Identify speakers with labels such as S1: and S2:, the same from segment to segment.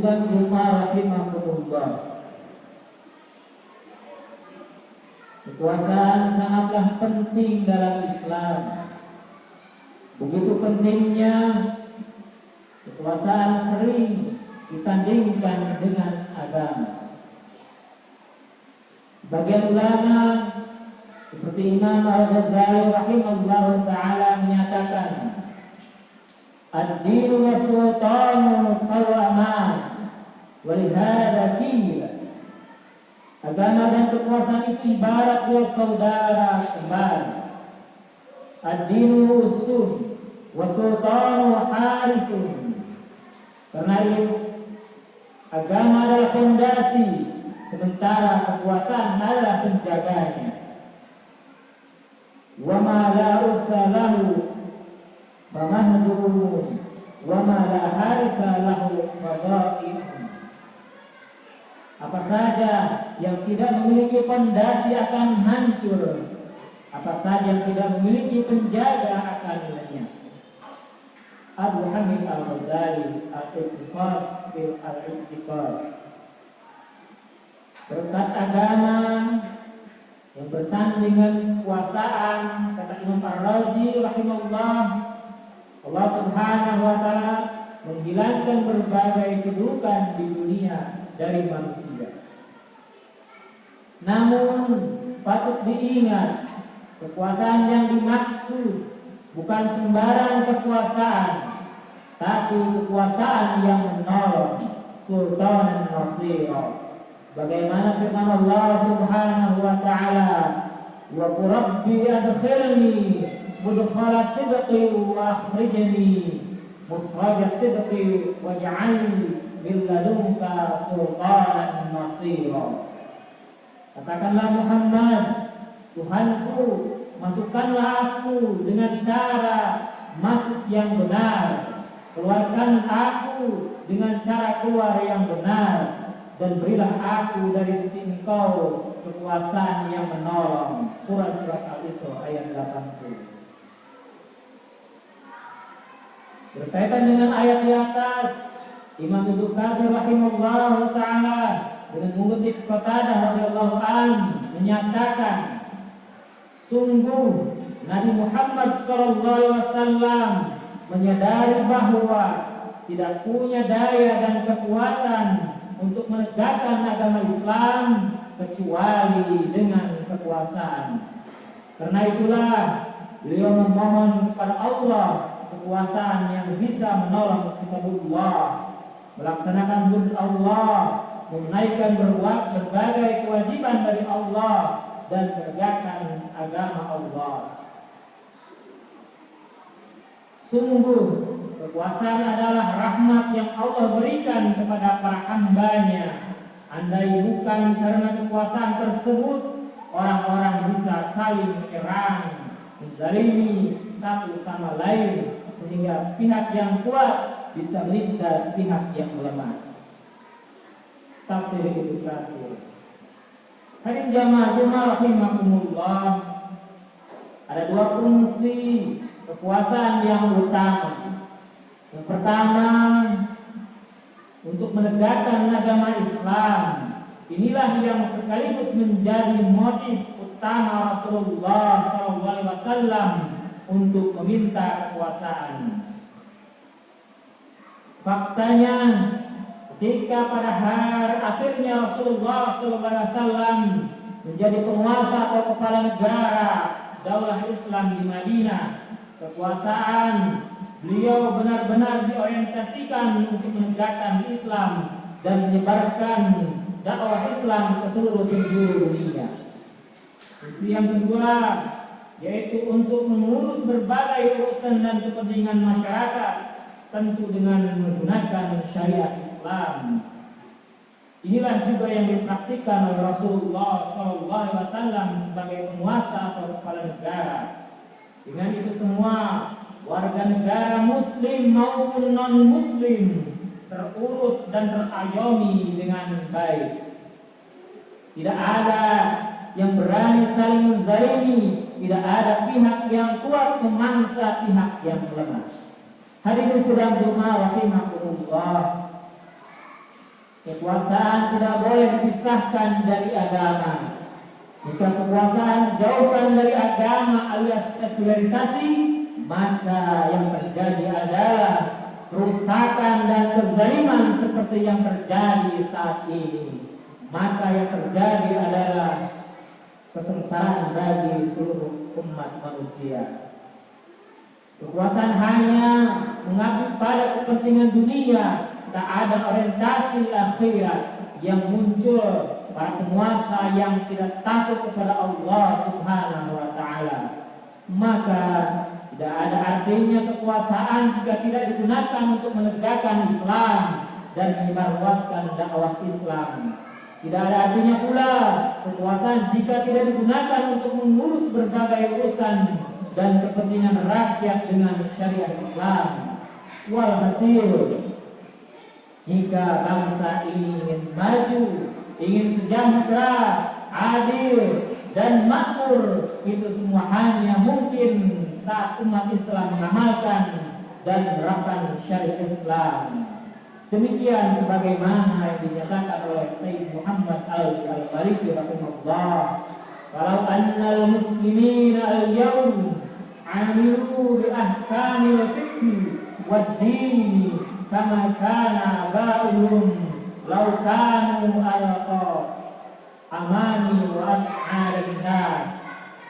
S1: sidang Jumat rahimahumullah. Kekuasaan sangatlah penting dalam Islam. Begitu pentingnya kekuasaan sering disandingkan dengan agama. Sebagian ulama seperti Imam Al-Ghazali rahimahullah ta'ala menyatakan, ad-dinu wa sultanu qawaman walihada qila, agama dan kekuasaan itu ibarat dua saudara kembar. Ad-dinu usul wa sultanu harithun, karena itu agama adalah fondasi, sementara kekuasaan adalah penjaganya. Wa ma la usalahu famahdumun wa ma la haritha lahu fadaa'in. Apa saja yang tidak memiliki fondasi akan hancur, apa saja yang tidak memiliki penjaga akan lenyap. Abu Hamid Al-Ghazali Al-Iqtisad fil Al-Iqtiqad. Berkat agama yang bersanding dengan kekuasaan, kata Imam Ar-Razi rahimahullah, Allah subhanahu wa ta'ala menghilangkan berbagai kedudukan di dunia dari manusia. Namun patut diingat, kekuasaan yang dimaksud bukan sembarang kekuasaan, tapi kekuasaan yang menolong, sultanan nasira. Sebagaimana firman Allah subhanahu wa ta'ala, wa rabbi adkhilni mudkhala sidqi wa akhrijni mukhraja sidqi waj'alni min ladunka sultanan nasira. Katakanlah Muhammad, Tuhanku, masukkanlah aku dengan cara masuk yang benar, keluarkan aku dengan cara keluar yang benar, dan berilah aku dari sisi Engkau kekuasaan yang menolong. Quran surat Al-Isra ayat 80. Berkaitan dengan ayat di atas, Imam Ibnu Katsir rahimahullah ta'ala dengan mengutip Qatadah radhiyallahu anhu menyatakan, sungguh Nabi Muhammad SAW menyadari bahwa tidak punya daya dan kekuatan untuk menegakkan agama Islam kecuali dengan kekuasaan. Karena itulah beliau memohon kepada Allah kekuasaan yang bisa menolong kitabullah, melaksanakan hudud Allah, menunaikan berbagai kewajiban dari Allah, dan menegakkan agama Allah. Sungguh kekuasaan adalah rahmat yang Allah berikan kepada para hambanya. Andai bukan karena kekuasaan tersebut, orang-orang bisa saling menyerang, menzalimi satu sama lain, sehingga pihak yang kuat bisa menindas pihak yang lemah. Tafsir Ibnu Katsir. Hadirin jamaah Jumat rahimakumullah, ada dua fungsi kekuasaan yang utama. Yang pertama, untuk menegakkan agama Islam. Inilah yang sekaligus menjadi motif utama Rasulullah SAW untuk meminta kekuasaan. Faktanya, ketika pada hari akhirnya Rasulullah SAW menjadi penguasa atau kepala negara Daulah Islam di Madinah, kekuasaan beliau benar-benar diorientasikan untuk menegakkan Islam dan menyebarkan dakwah Islam ke seluruh penjuru dunia. Fungsi yang kedua yaitu untuk mengurus berbagai urusan dan kepentingan masyarakat, tentu dengan menggunakan syariat Islam. Inilah juga yang dipraktikkan oleh Rasulullah SAW sebagai penguasa atau kepala negara. Dengan itu semua, warga negara muslim maupun non-muslim terurus dan terayomi dengan baik. Tidak ada yang berani saling menzalimi, tidak ada pihak yang kuat memangsa pihak yang lemah. Hadirin sidang Jumat rahimahumullah, Kekuasaan tidak boleh dipisahkan dari agama. Jika kekuasaan dijauhkan dari agama alias sekularisasi, maka yang terjadi adalah kerusakan dan kezaliman seperti yang terjadi saat ini. Maka yang terjadi adalah kesengsaraan bagi seluruh umat manusia. Kekuasaan hanya mengabdi pada kepentingan dunia, tak ada orientasi akhirat yang muncul para penguasa yang tidak takut kepada Allah Subhanahu wa taala. Maka tidak ada artinya kekuasaan jika tidak digunakan untuk menegakkan Islam dan menyebarluaskan dakwah Islam. Tidak ada artinya pula kekuasaan jika tidak digunakan untuk mengurus berbagai urusan dan kepentingan rakyat dengan syariat Islam. Walhasil, jika bangsa ini ingin maju, ingin sejahtera, adil, dan makmur, itu semua hanya mungkin saat umat Islam mengamalkan dan menerapkan syariat Islam. Demikian sebagaimana yang dinyatakan oleh Sayyid Muhammad Al-Maliki rahimahullah, "Walau annal muslimin al-yawm 'amilu bi ahkamil fiqh wad-din kama kana ba'uhum law kanu alqa amani wa asharin nas."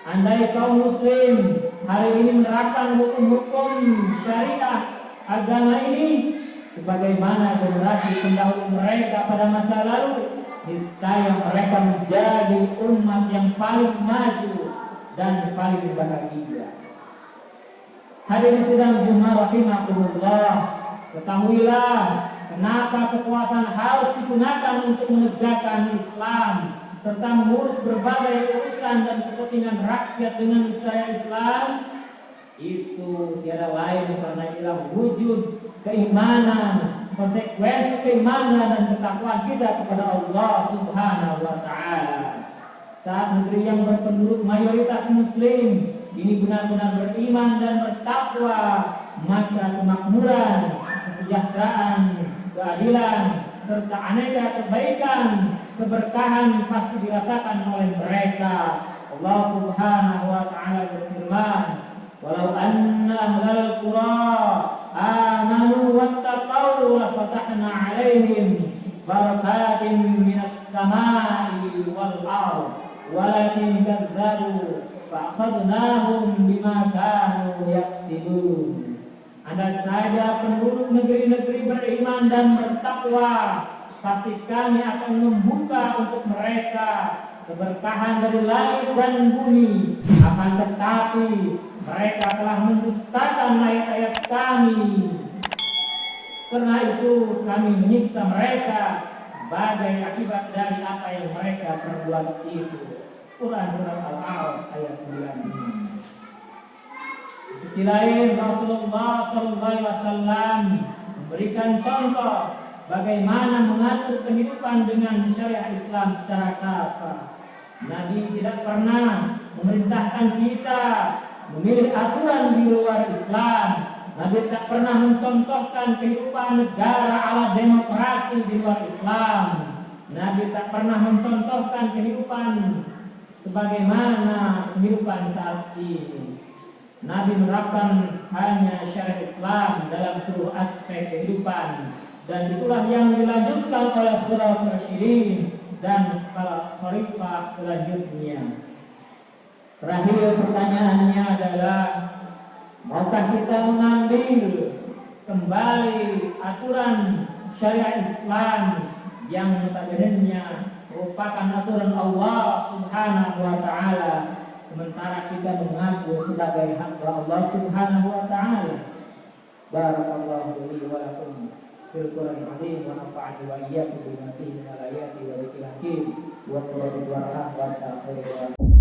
S1: Andai kaum muslim hari ini menerapkan hukum-hukum syariah agama ini sebagaimana generasi pendahulu mereka pada masa lalu, niscaya mereka menjadi umat yang paling maju dan paling bahagia. Hadirin sidang Jumat rahimakumullah, ketahuilah kenapa kekuasaan harus digunakan untuk menegakkan Islam serta mengurus berbagai urusan dan kepentingan rakyat dengan syariat Islam. Itu tiada lain karena ialah wujud keimanan, konsekuensi keimanan dan ketakwaan kita kepada Allah Subhanahu wa taala. Saat negeri yang berpenduduk mayoritas muslim ini benar-benar beriman dan bertakwa, maka kemakmuran, kesejahteraan, keadilan serta aneka kebaikan, keberkahan pasti dirasakan oleh mereka. Allah Subhanahu wa taala berfirman, "Walau anna ahlal qura amanu wattaqau lafatahna 'alaihim barakatin minas samai wal ardh walakin kadzdzabu fa'akhadnahum bima kanu yaksibun." Andai saja penduduk negeri-negeri beriman dan bertakwa, pasti kami akan membuka untuk mereka keberkahan dari langit dan bumi. Akan tetapi mereka telah mendustakan ayat-ayat kami. Karena itu kami menyiksa mereka sebagai akibat dari apa yang mereka perbuat itu. Quran surat Al-A'raf ayat 9. Di sisi lain, Rasulullah SAW memberikan contoh bagaimana mengatur kehidupan dengan syariat Islam secara kafah. Nabi tidak pernah memerintahkan kita memilih aturan di luar Islam. Nabi tak pernah mencontohkan kehidupan negara ala demokrasi di luar Islam. Nabi tak pernah mencontohkan kehidupan sebagaimana kehidupan saat ini. Nabi menerapkan hanya syariat Islam dalam seluruh aspek kehidupan, dan itulah yang dilanjutkan oleh Khulafaur Rasyidin dan para khalifah selanjutnya. Terakhir pertanyaannya adalah, maukah kita mengambil kembali aturan syariat Islam yang notabene merupakan aturan Allah Subhanahu wa taala, sementara kita mengaku sebagai hamba Allah Subhanahu wa taala. Barakallahu li wa lakum fil Qur'anil azim wa nafa'ani wa iyyakum bima fihi min al-ayati wa dhikril hakim wa qul wa